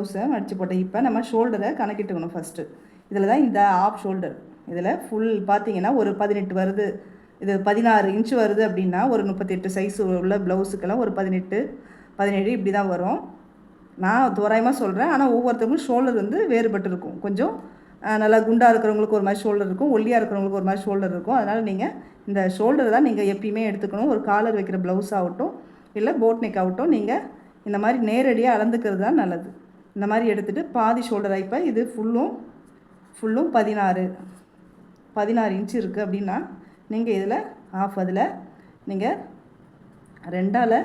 ப்ளவுஸை மடித்து போட்டேன். இப்போ நம்ம ஷோல்டரை கணக்கிட்டுக்கணும் ஃபஸ்ட்டு. இதில் தான் இந்த ஆஃப் ஷோல்டர், இதில் ஃபுல் பார்த்தீங்கன்னா ஒரு 18 வருது, இது 16 இன்ச்சு வருது அப்படின்னா ஒரு 38 சைஸ் உள்ள ப்ளவுஸுக்கெல்லாம் ஒரு 18 17 இப்படி தான் வரும். நான் தோராயமாக சொல்கிறேன். ஆனால் ஒவ்வொருத்தவங்களும் ஷோல்டர் வந்து வேறுபட்டு இருக்கும். கொஞ்சம் நல்லா குண்டாக இருக்கிறவங்களுக்கு ஒரு மாதிரி ஷோல்டர் இருக்கும், ஒல்லியாக இருக்கிறவங்களுக்கு ஒரு மாதிரி ஷோல்டர் இருக்கும். அதனால் நீங்கள் இந்த ஷோல்டர் தான் நீங்கள் எப்பயுமே எடுத்துக்கணும். ஒரு காலர் வைக்கிற ப்ளவுஸ் ஆகட்டும் இல்லை போட் நெக் ஆகட்டும், நீங்கள் இந்த மாதிரி நேரடியாக அளந்துக்கிறது தான் நல்லது. இந்த மாதிரி எடுத்துகிட்டு பாதி ஷோல்டராக, இப்போ இது ஃபுல்லும் 16 இன்ச்சு இருக்குது அப்படின்னா நீங்கள் இதில் ஆஃப், அதில் நீங்கள் 2ஆல்,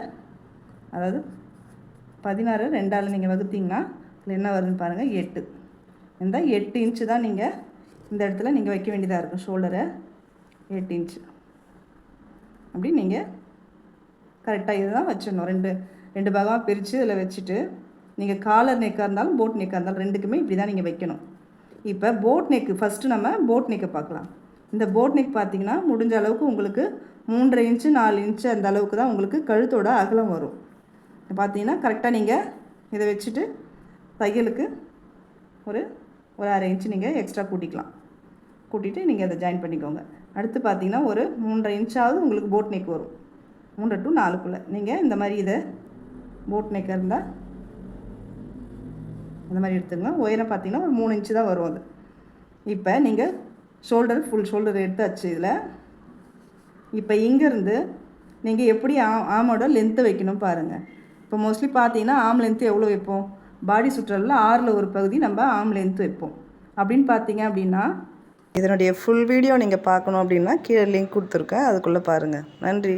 அதாவது 16 2ஆல் நீங்கள் வகுத்திங்கன்னா இதில் என்ன வருதுன்னு பாருங்கள், 8. இந்த 8 இன்ச்சு தான் நீங்கள் இந்த இடத்துல நீங்கள் வைக்க வேண்டியதாக இருக்கும். ஷோல்டரை 8 இன்ச்சு அப்படி நீங்கள் கரெக்டாக இது தான் வச்சிடணும். ரெண்டு பாகமாக பிரித்து இதில் வச்சுட்டு நீங்கள் காலர் நெக்காக இருந்தாலும் போட் நெக்காக இருந்தாலும் ரெண்டுக்குமே இப்படி தான் நீங்கள் வைக்கணும். இப்போ போட் நெக்கு ஃபஸ்ட்டு நம்ம போட் நெக்கை பார்க்கலாம். இந்த போட் நெக் பார்த்திங்கன்னா முடிஞ்ச அளவுக்கு உங்களுக்கு 3.5 இன்ச்சு 4 இன்ச்சு அந்த அளவுக்கு தான் உங்களுக்கு கழுத்தோட அகலம் வரும். பார்த்தீங்கன்னா கரெக்டாக நீங்கள் இதை வச்சுட்டு தையலுக்கு ஒரு 1/2 இன்ச்சு நீங்கள் எக்ஸ்ட்ரா கூட்டிகிட்டு நீங்கள் அதை ஜாயின் பண்ணிக்கோங்க. அடுத்து பார்த்தீங்கன்னா ஒரு 3.5 இன்ச்சாவது உங்களுக்கு போட் நெக் வரும். 3 to 4க்குள்ளே நீங்கள் இந்த மாதிரி இதை போட் நெக்காக இருந்தால் இந்த மாதிரி எடுத்துங்க. உயரம் பார்த்தீங்கன்னா ஒரு 3 இன்ச்சு தான் வரும் அது. இப்போ நீங்கள் ஃபுல் ஷோல்டர் எடுத்தாச்சு. இதில் இப்போ இங்கேருந்து நீங்கள் எப்படி ஆமோட லென்த்து வைக்கணும் பாருங்கள். இப்போ மோஸ்ட்லி பார்த்தீங்கன்னா ஆம் லென்த்து எவ்வளோ வைப்போம், பாடி சுற்றலில் 6ல் ஒரு பகுதி நம்ம ஆம் லென்த்து வைப்போம். அப்படின்னு பார்த்தீங்க அப்படின்னா இதனுடைய ஃபுல் வீடியோ நீங்கள் பார்க்கணும் அப்படின்னா கீழே லிங்க் கொடுத்துருக்கேன், அதுக்குள்ளே பாருங்கள். நன்றி.